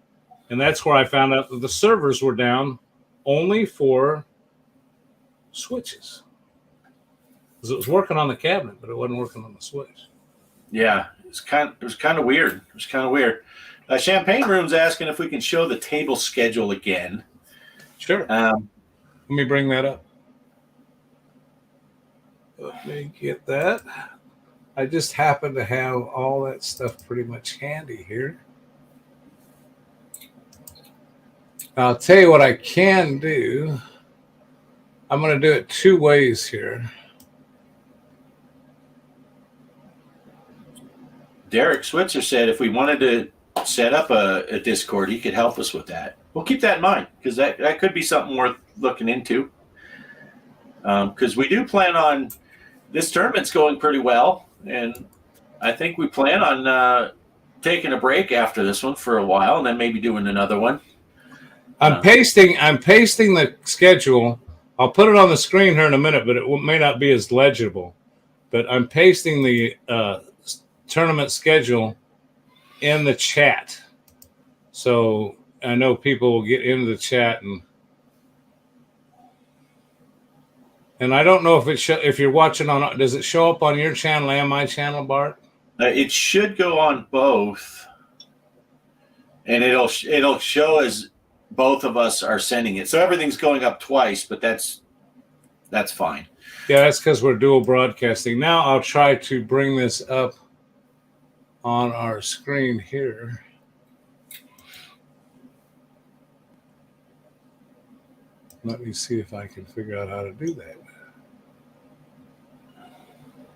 And that's where I found out that the servers were down only for Switches. Because it was working on the cabinet, but it wasn't working on the Switch. Yeah, it was kind of weird. Champagne Room's asking if we can show the table schedule again. Sure. Let me bring that up. Let me get that. I just happen to have all that stuff pretty much handy here. I'll tell you what I can do. I'm going to do it 2 ways here. Derek Switzer said if we wanted to set up a Discord, he could help us with that. We'll keep that in mind because that could be something worth looking into. Because we do plan on this tournament's going pretty well, and I think we plan on taking a break after this one for a while, and then maybe doing another one. I'm pasting the schedule. I'll put it on the screen here in a minute, but it may not be as legible. But I'm pasting the tournament schedule in the chat, so I know people will get into the chat and I don't know if you're watching on. Does it show up on your channel and my channel, Bart? It should go on both, and it'll show as both of us are sending it. So everything's going up twice, but that's fine. Yeah, that's because we're dual broadcasting. Now I'll try to bring this up on our screen here. Let me see if I can figure out how to do that.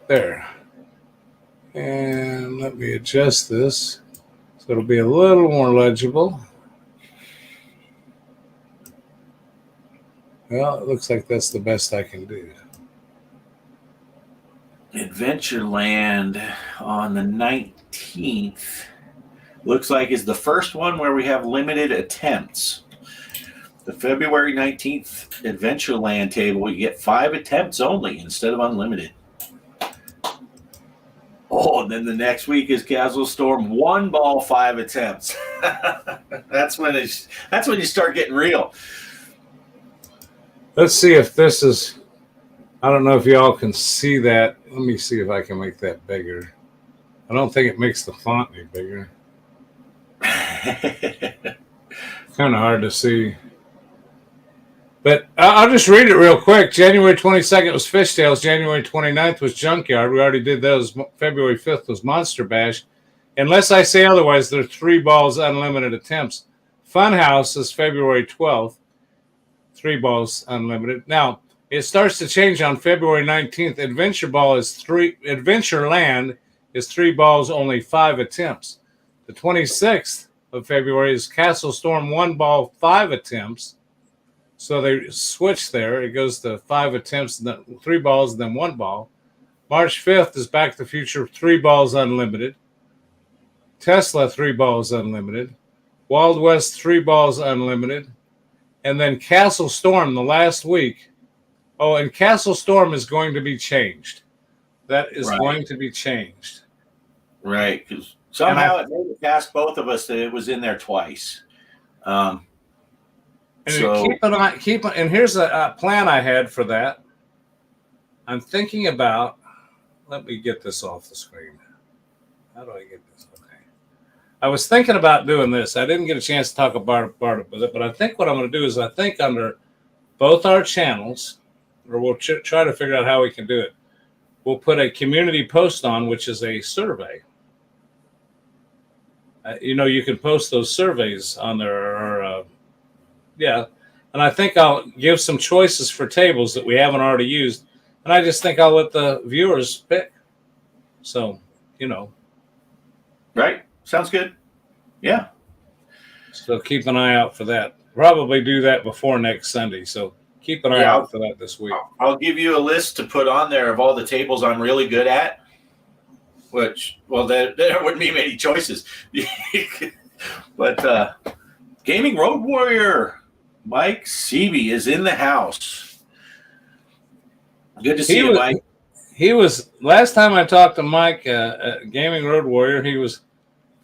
There. And let me adjust this so it'll be a little more legible. Well, it looks like that's the best I can do. Adventureland on the 19th looks like is the first one where we have limited attempts. The February 19th Adventureland table, you get 5 attempts only instead of unlimited. Oh, and then the next week is Casual Storm, 1 ball, 5 attempts. That's when you start getting real. Let's see if this is. I don't know if y'all can see that. Let me see if I can make that bigger. I don't think it makes the font any bigger. Kind of hard to see. But I'll just read it real quick. January 22nd was Fishtails. January 29th was Junkyard. We already did those. February 5th was Monster Bash. Unless I say otherwise, there are 3 balls, unlimited attempts. Funhouse is February 12th. 3 balls, unlimited. Now, it starts to change on February 19th. Adventureland is 3 balls, only 5 attempts. The 26th of February is Castle Storm, 1 ball, 5 attempts. So they switch there. It goes to 5 attempts, and then 3 balls, and then 1 ball. March 5th is Back to the Future, 3 balls, unlimited. Tesla, 3 balls, unlimited. Wild West, 3 balls, unlimited. And then Castle Storm the last week. Oh, and Castle Storm is going to be changed. That is going to be changed. Right, because somehow it made it past both of us that it was in there twice. And and here's a plan I had for that. I'm thinking about, let me get this off the screen. How do I get this? Okay. I was thinking about doing this. I didn't get a chance to talk about it with it, but I think what I'm going to do is I think under both our channels, or we'll try to figure out how we can do it. We'll put a community post on, which is a survey. You can post those surveys on there, and I think I'll give some choices for tables that we haven't already used, and I just think I'll let the viewers pick. So, Right. Sounds good. Yeah. So keep an eye out for that. Probably do that before next Sunday. So keep an eye out for that this week. I'll give you a list to put on there of all the tables I'm really good at. Which, well, there wouldn't be many choices. But Gaming Road Warrior Mike Seavey is in the house. Good to see you, Mike. He was, last time I talked to Mike, Gaming Road Warrior, he was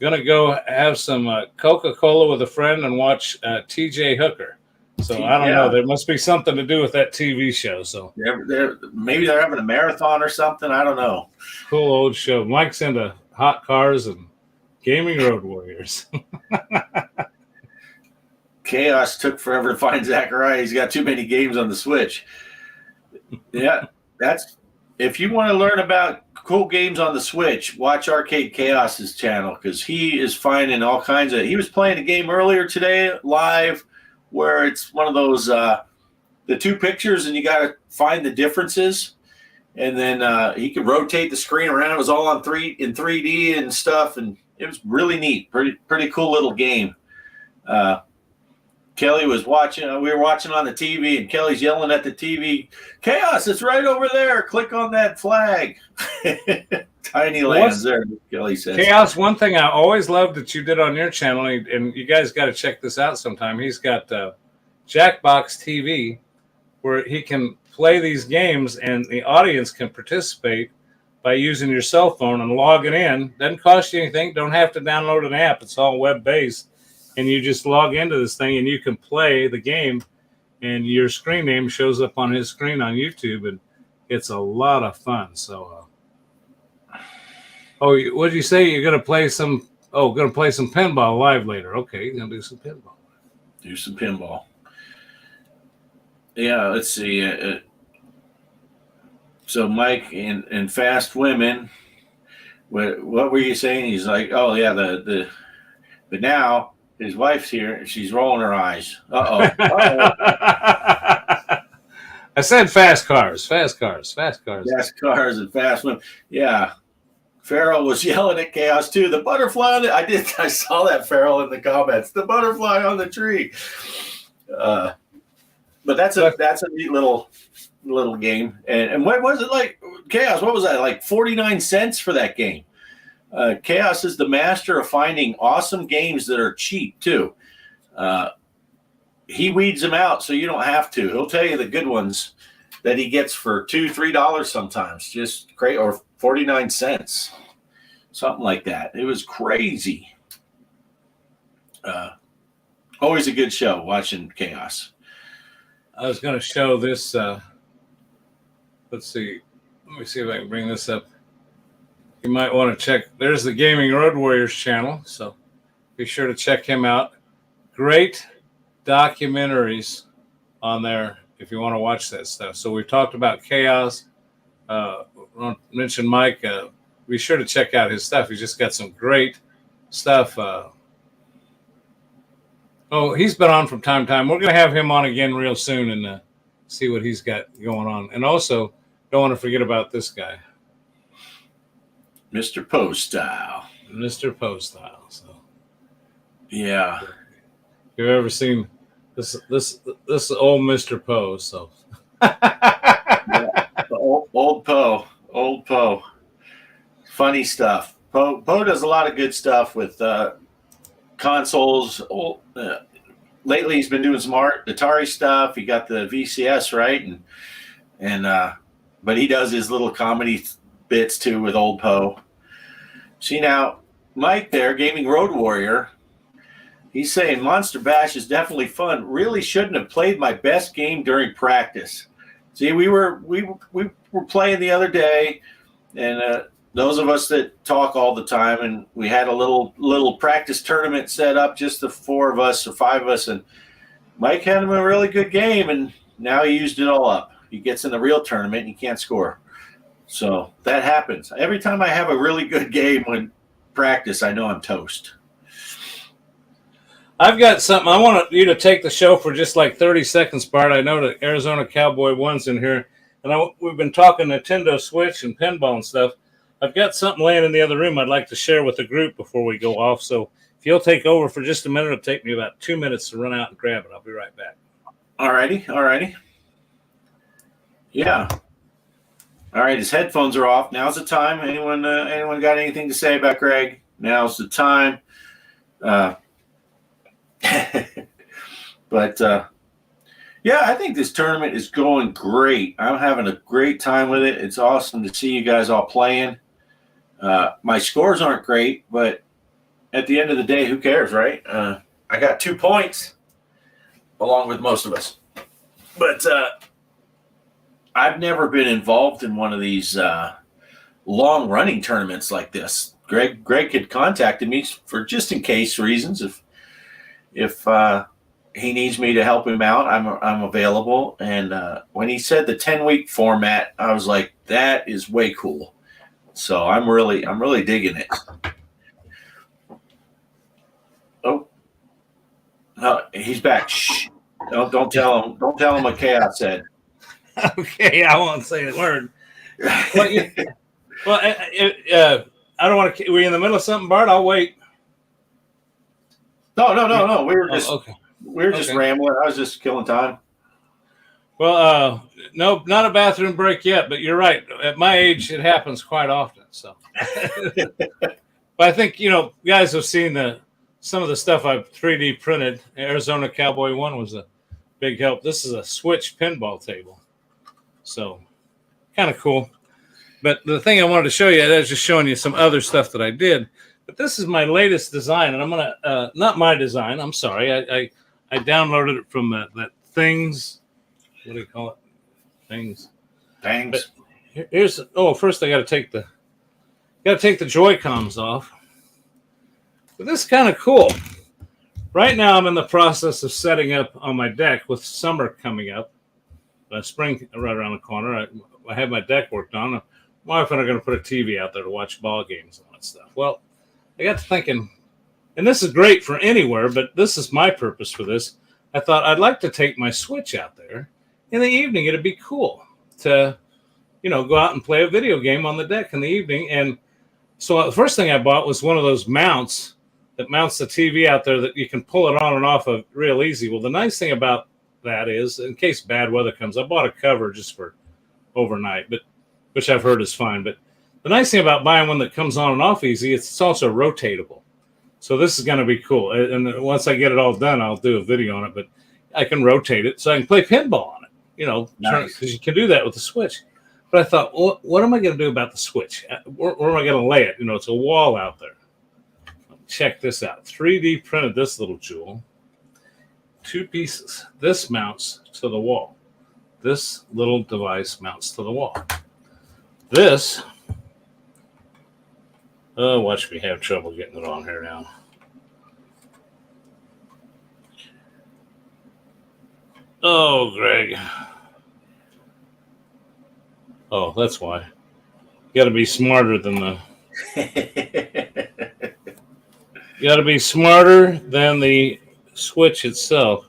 going to go have some Coca-Cola with a friend and watch TJ Hooker. So I don't know. There must be something to do with that TV show. So maybe they're having a marathon or something. I don't know. Cool old show. Mike's into hot cars and Gaming Road Warriors. Kaos took forever to find Zachariah. He's got too many games on the Switch. Yeah, if you want to learn about cool games on the Switch, watch Arcade Chaos's channel because he is finding all kinds of. He was playing a game earlier today live where it's one of those the 2 pictures and you got to find the differences, and then he could rotate the screen around. It was all in 3D and stuff, and it was really neat. Pretty cool little game. Kelly was watching. We were watching on the TV, and Kelly's yelling at the TV, "Chaos! It's right over there. Click on that flag." Tiny lands there, Kelly says. Chaos, one thing I always loved that you did on your channel, and you guys got to check this out sometime. He's got Jackbox TV, where he can play these games, and the audience can participate by using your cell phone and logging in. Doesn't cost you anything. Don't have to download an app. It's all web-based. And you just log into this thing and you can play the game and your screen name shows up on his screen on YouTube, and it's a lot of fun. So, what did you say? You're going to play some pinball live later. Okay. You're going to do some pinball. Do some pinball. Yeah. Let's see. So Mike and Fast Women, what were you saying? He's like, oh yeah, but now his wife's here and she's rolling her eyes. Uh-oh. I said fast cars. Fast cars and fast women. Yeah. Farrell was yelling at Chaos too. The butterfly I saw that, Farrell, in the comments. The butterfly on the tree. But that's a neat little game. And what was it like? Chaos, what was that? Like 49 cents for that game. Chaos is the master of finding awesome games that are cheap too. he weeds them out so you don't have to. He'll tell you the good ones that he gets for $2-3 sometimes, just great, or 49 cents, something like that. It was crazy. Always a good show watching Kaos. I was going to show this. Let's see. Let me see if I can bring this up. You might want to check. There's the Gaming Road Warriors channel, so be sure to check him out. Great documentaries on there if you want to watch that stuff. So we've talked about Kaos. Mentioned Mike. Be sure to check out his stuff. He's just got some great stuff. He's been on from time to time. We're going to have him on again real soon and see what he's got going on. And also, don't want to forget about this guy, Mr. Poestyle. Mr. Poestyle. So, yeah. If you've ever seen this old Mr. Poe, so Yeah. Old Poe. Funny stuff. Poe does a lot of good stuff with consoles. Lately, he's been doing some Atari stuff. He got the VCS right, but he does his little comedy bits too with old Poe. See now, Mike there, Gaming Road Warrior. He's saying Monster Bash is definitely fun. Really shouldn't have played my best game during practice. See, we were playing the other day, and those of us that talk all the time, and we had a little practice tournament set up, just the 4 of us or 5 of us, and Mike had him a really good game, and now he used it all up. He gets in the real tournament and he can't score. So that happens. Every time I have a really good game when practice, I know I'm toast. I've got something. I want you to take the show for just like 30 seconds, Bart. I know that Arizona Cowboy 1's in here, and we've been talking Nintendo Switch and pinball and stuff. I've got something laying in the other room I'd like to share with the group before we go off. So if you'll take over for just a minute, it'll take me about 2 minutes to run out and grab it. I'll be right back. All righty. Yeah. All right, his headphones are off. Now's the time. Anyone got anything to say about Greg? Now's the time. But yeah, I think this tournament is going great. I'm having a great time with it. It's awesome to see you guys all playing. My scores aren't great, but at the end of the day, who cares, right? I got 2 points, along with most of us. But I've never been involved in one of these long-running tournaments like this. Greg had contacted me for just in case reasons. If he needs me to help him out, I'm available. And when he said the 10-week format, I was like, that is way cool. So I'm really digging it. Oh, he's back. Shh. Don't tell him. Don't tell him what Kaos said. Okay, I won't say a word. Well, I don't want to. Were you in the middle of something, Bart? I'll wait. No. We were just okay. Rambling. I was just killing time. Well, no, not a bathroom break yet, but you're right. At my age, it happens quite often. So, but I think guys have seen some of the stuff I've 3D printed. Arizona Cowboy 1 was a big help. This is a Switch pinball table, so kind of cool. But the thing I wanted to show you, I was just showing you some other stuff that I did. But this is my latest design, and I'm gonna not my design. I'm sorry, I downloaded it from that Things. What do you call it? Things. But here's first I got to take the Joy-Cons off. But this is kind of cool. Right now I'm in the process of setting up on my deck with summer coming up. Spring right around the corner. I have my deck worked on. My wife and I are going to put a TV out there to watch ball games and all that stuff. Well, I got to thinking, and this is great for anywhere, but this is my purpose for this. I thought I'd like to take my Switch out there. In the evening, it'd be cool to, go out and play a video game on the deck in the evening. And so the first thing I bought was one of those mounts that mounts the TV out there that you can pull it on and off of real easy. Well, the nice thing about that is, in case bad weather comes, I bought a cover just for overnight, which I've heard is fine. But the nice thing about buying one that comes on and off easy, it's also rotatable. So this is going to be cool. And once I get it all done, I'll do a video on it. But I can rotate it so I can play pinball on it. Nice. Because you can do that with the Switch. But I thought, well, what am I going to do about the Switch? Where am I going to lay it? It's a wall out there. Check this out. 3D printed this little jewel. 2 pieces. This mounts to the wall. This little device mounts to the wall. This, watch me have trouble getting it on here now. Oh, Greg. Oh, that's why. You got to be smarter than the. You got to be smarter than the Switch itself.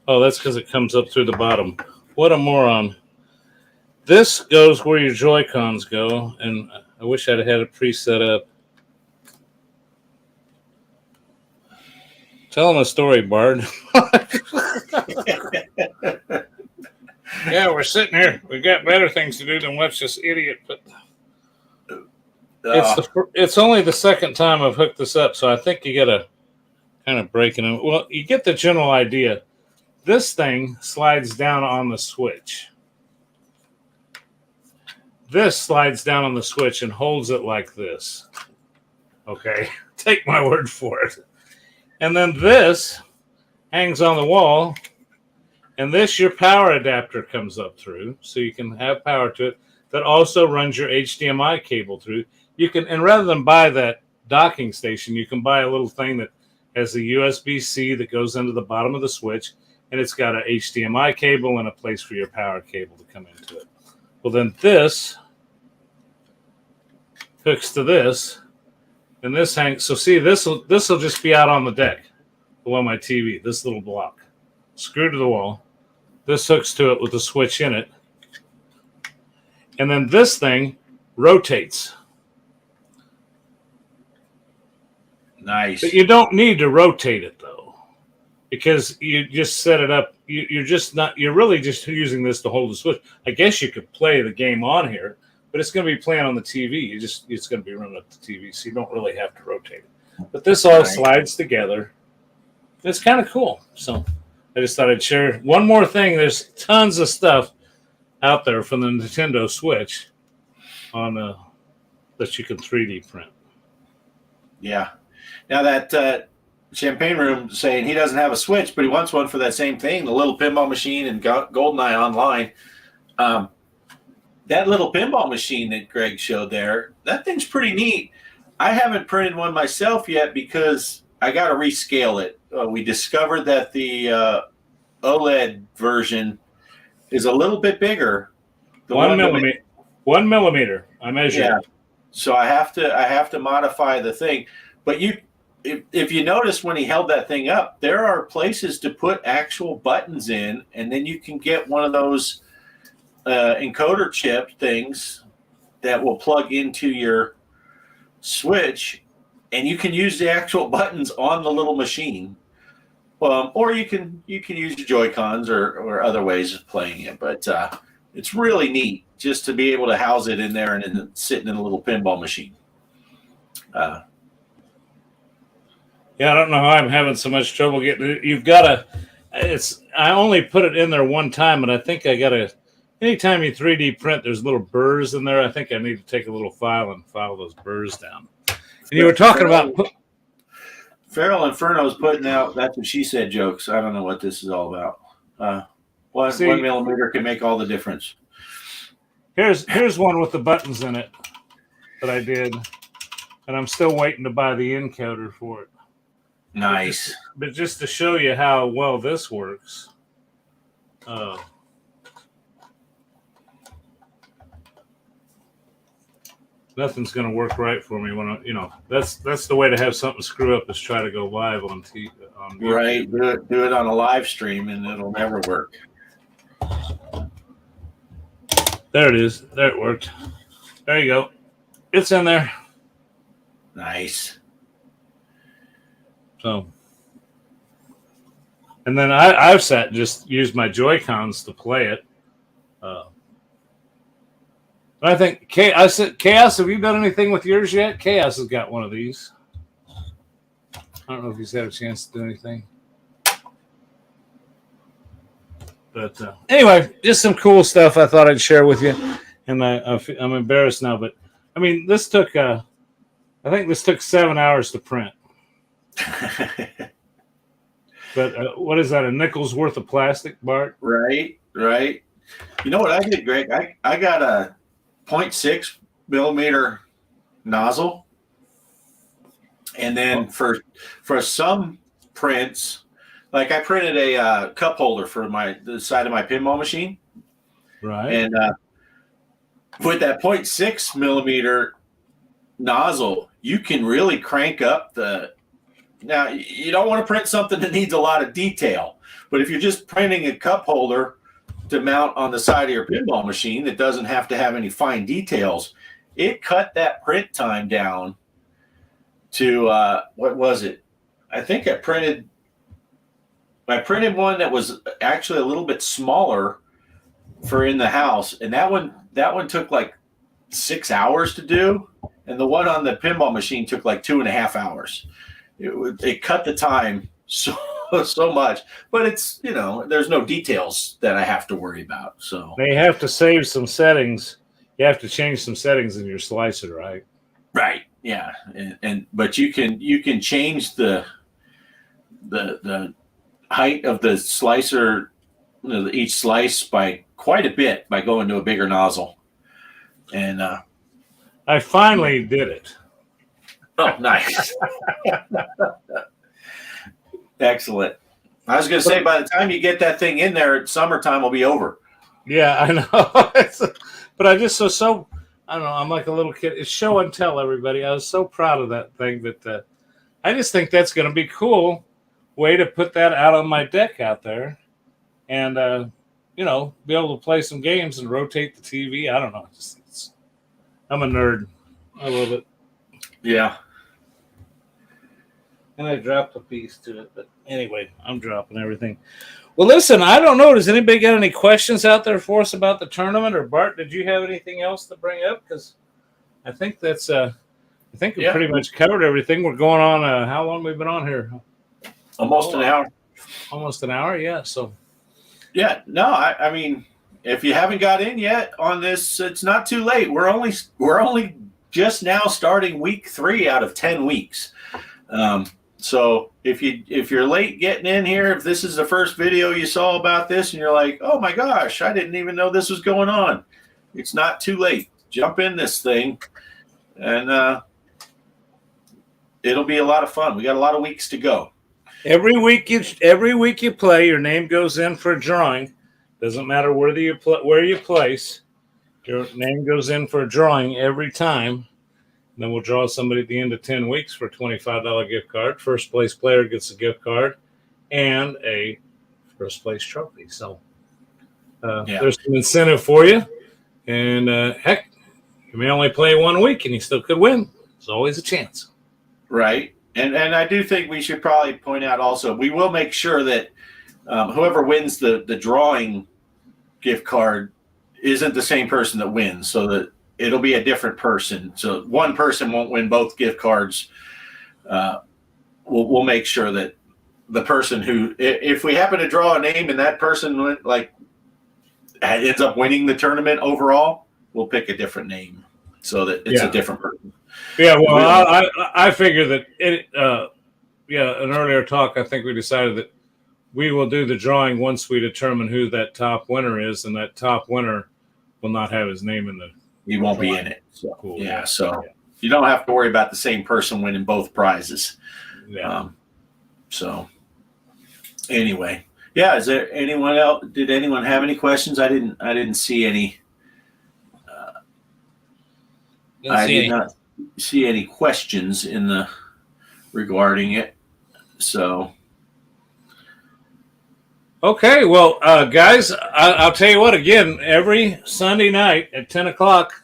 Oh, that's because it comes up through the bottom. What a moron. This goes where your Joy-Cons go, and I wish I'd had it pre-set up. Tell them a story, Bard. Yeah, we're sitting here. We've got better things to do than watch this idiot. But it's only the second time I've hooked this up, so I think you got to kind of break it in. Well, you get the general idea. This thing slides down on the Switch. This slides down on the Switch and holds it like this. Okay, take my word for it. And then this hangs on the wall, and this your power adapter comes up through, so you can have power to it. That also runs your HDMI cable through. You can, and rather than buy that docking station, you can buy a little thing that has a USB-C that goes into the bottom of the Switch, and it's got an HDMI cable and a place for your power cable to come into it. Well, then this hooks to this, and this hangs. So see, this will just be out on the deck below my TV. This little block screwed to the wall. This hooks to it with the Switch in it, and then this thing rotates. Nice. But you don't need to rotate it though, because you just set it up. You're really just using this to hold the Switch. I guess you could play the game on here, but it's going to be playing on the TV. It's going to be running up the TV, so you don't really have to rotate it. But this all slides together. It's kind of cool. So I just thought I'd share one more thing. There's tons of stuff out there from the Nintendo Switch on that you can 3D print. Yeah. Now that Champagne Room saying he doesn't have a Switch, but he wants one for that same thing, the little pinball machine and GoldenEye Online. That little pinball machine that Greg showed there, that thing's pretty neat. I haven't printed one myself yet because I got to rescale it. We discovered that the OLED version is a little bit bigger. 1 millimeter. 1 millimeter. I measured. Yeah. So I have to modify the thing. But if you notice when he held that thing up, there are places to put actual buttons in, and then you can get one of those encoder chip things that will plug into your Switch, and you can use the actual buttons on the little machine. Or you can use your Joy-Cons or other ways of playing it. But it's really neat just to be able to house it in there and then sitting in a little pinball machine. Yeah, I don't know how I'm having so much trouble getting it. You've got to. I only put it in there one time, and I think I got to. Anytime you 3D print, there's little burrs in there. I think I need to take a little file and file those burrs down. And you were talking about Feral Inferno's putting out that's what she said jokes. I don't know what this is all about. 1 millimeter can make all the difference. Here's one with the buttons in it that I did, and I'm still waiting to buy the encoder for it. Nice. But just to show you how well this works, nothing's going to work right for me when that's the way to have something screw up is try to go live on TV. Right, do it on a live stream and it'll never work. There it is. There it worked. There you go. It's in there. Nice. So, and then I've sat and just used my Joy-Cons to play it. I think Kaos, have you done anything with yours yet? Kaos has got one of these. I don't know if he's had a chance to do anything. But anyway, just some cool stuff I thought I'd share with you. And I'm embarrassed now, but I mean, this took I think this took 7 hours to print. But what is that? A nickel's worth of plastic, Bart? Right. You know what I did, Greg? I got a 0.6 millimeter nozzle, and then for some prints, like I printed a cup holder for the side of my pinball machine, right? And with that 0.6 millimeter nozzle, you can really crank up the. Now, you don't want to print something that needs a lot of detail, but if you're just printing a cup holder to mount on the side of your pinball machine that doesn't have to have any fine details, it cut that print time down to what was it? I think I printed one that was actually a little bit smaller for in the house, and that one took like 6 hours to do, and the one on the pinball machine took like 2.5 hours. It cut the time so much, but it's, there's no details that I have to worry about. So they have to save some settings. You have to change some settings in your slicer, right? Right. Yeah. But you can change the height of the slicer, each slice by quite a bit by going to a bigger nozzle. And I finally did it. Oh, nice. Excellent. I was going to say, by the time you get that thing in there, summertime will be over. Yeah, I know. But I just so I don't know. I'm like a little kid. It's show and tell, everybody. I was so proud of that thing, but I just think that's going to be cool way to put that out on my deck out there, and be able to play some games and rotate the TV. I don't know. I'm a nerd. I love it. Yeah. And I dropped a piece to it, but anyway, I'm dropping everything. Well, listen, I don't know. Does anybody got any questions out there for us about the tournament? Or Bart, did you have anything else to bring up? Because I think that's I think we pretty much covered everything. We're going on. How long we've been on here? Almost an hour. Almost an hour, yeah. So, yeah, no, I mean, if you haven't got in yet on this, it's not too late. We're only just now starting week 3 out of 10 weeks. So if you're late getting in here, if this is the first video you saw about this and you're like, oh my gosh, I didn't even know this was going on, it's not too late. Jump in this thing, and it'll be a lot of fun. We got a lot of weeks to go. Every week you play, your name goes in for a drawing. Doesn't matter where you place, your name goes in for a drawing every time. Then we'll draw somebody at the end of 10 weeks for a $25 gift card. First place player gets a gift card and a first place trophy. So there's some incentive for you. And heck, you may only play 1 week and you still could win. There's always a chance. Right. And I do think we should probably point out also, we will make sure that whoever wins the drawing gift card isn't the same person that wins, so that it'll be a different person. So one person won't win both gift cards. We'll make sure that the person who, if we happen to draw a name and that person ends up winning the tournament overall, we'll pick a different name so that it's a different person. Yeah, well, I figure that an earlier talk, I think we decided that we will do the drawing once we determine who that top winner is, and that top winner will not have his name in the. He won't be in it. So, cool. Yeah, so you don't have to worry about the same person winning both prizes. Yeah. So anyway, yeah. Is there anyone else? Did anyone have any questions? I didn't see any. I did not see any questions regarding it. So. Okay, well, guys, I'll tell you what. Again, every Sunday night at 10 o'clock,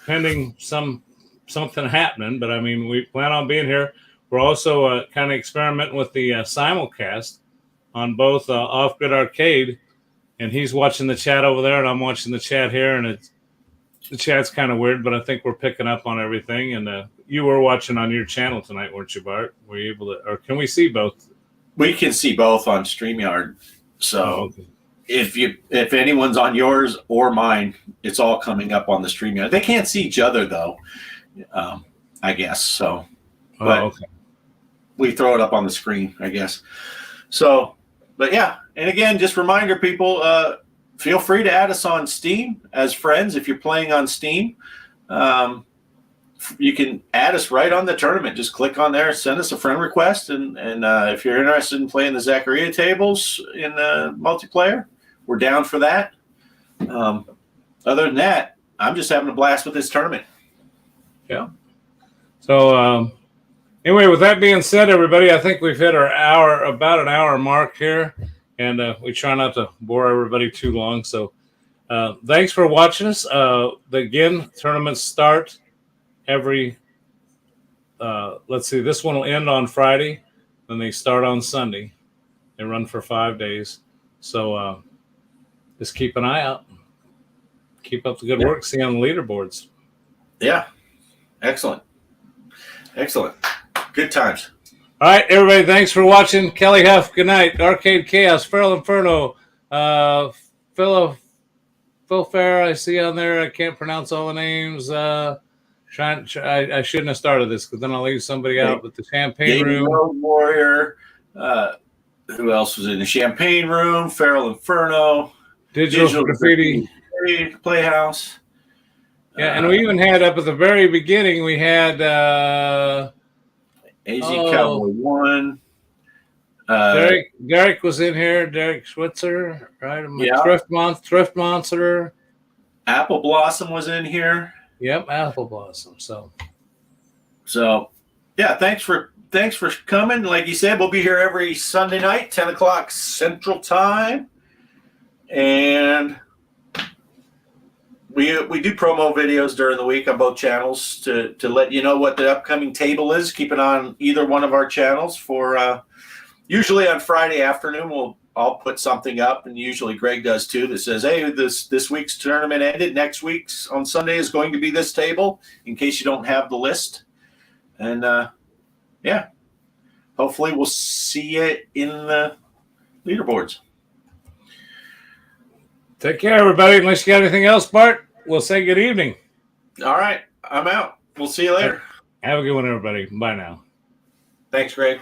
pending something happening. But I mean, we plan on being here. We're also kind of experimenting with the simulcast on both Off Grid Arcade, and he's watching the chat over there, and I'm watching the chat here, and the chat's kind of weird, but I think we're picking up on everything. And you were watching on your channel tonight, weren't you, Bart? Were you able to, or can we see both? We can see both on StreamYard. So okay. if anyone's on yours or mine, it's all coming up on the StreamYard. They can't see each other though, I guess. So, but Okay. we throw it up on the screen, I guess. So, but yeah, and again, just reminder people, feel free to add us on Steam as friends if you're playing on Steam. You can add us right on the tournament. Just click on there, send us a friend request, and if you're interested in playing the Zaccaria tables in multiplayer, we're down for that. Other than that, I'm just having a blast with this tournament. Yeah. So anyway, with that being said, everybody, I think we've hit our about an hour mark here, and we try not to bore everybody too long. So thanks for watching us. Again, tournaments start every let's see, this one will end on Friday, then they start on Sunday. They run for 5 days. So just keep an eye out. Keep up the good work. See you on the leaderboards. Yeah. Excellent. Good times. All right, everybody, thanks for watching. Kelly Huff, good night. Arcade Chaos, Feral Inferno, Phil Fair, I see on there. I can't pronounce all the names. I shouldn't have started this because then I'll leave somebody out. But the Champagne Room. Road Warrior. Who else was in the Champagne Room? Feral Inferno. Digital Graffiti. Playhouse. Yeah, and we even had up at the very beginning, we had AZ Cowboy 1. Derek was in here. Derek Schwitzer, right? Yeah. Thrift Monster. Apple Blossom was in here. Yep, Apple Blossom. So yeah, thanks for coming. Like you said, we'll be here every Sunday night, 10 o'clock Central Time. And we do promo videos during the week on both channels to let you know what the upcoming table is. Keep it on either one of our channels for usually on Friday afternoon I'll put something up, and usually Greg does too, that says, hey, this week's tournament ended. Next week's on Sunday is going to be this table, in case you don't have the list. And yeah, hopefully we'll see you in the leaderboards. Take care, everybody. Unless you got anything else, Bart, we'll say good evening. All right, I'm out. We'll see you later. Have a good one, everybody. Bye now. Thanks, Greg.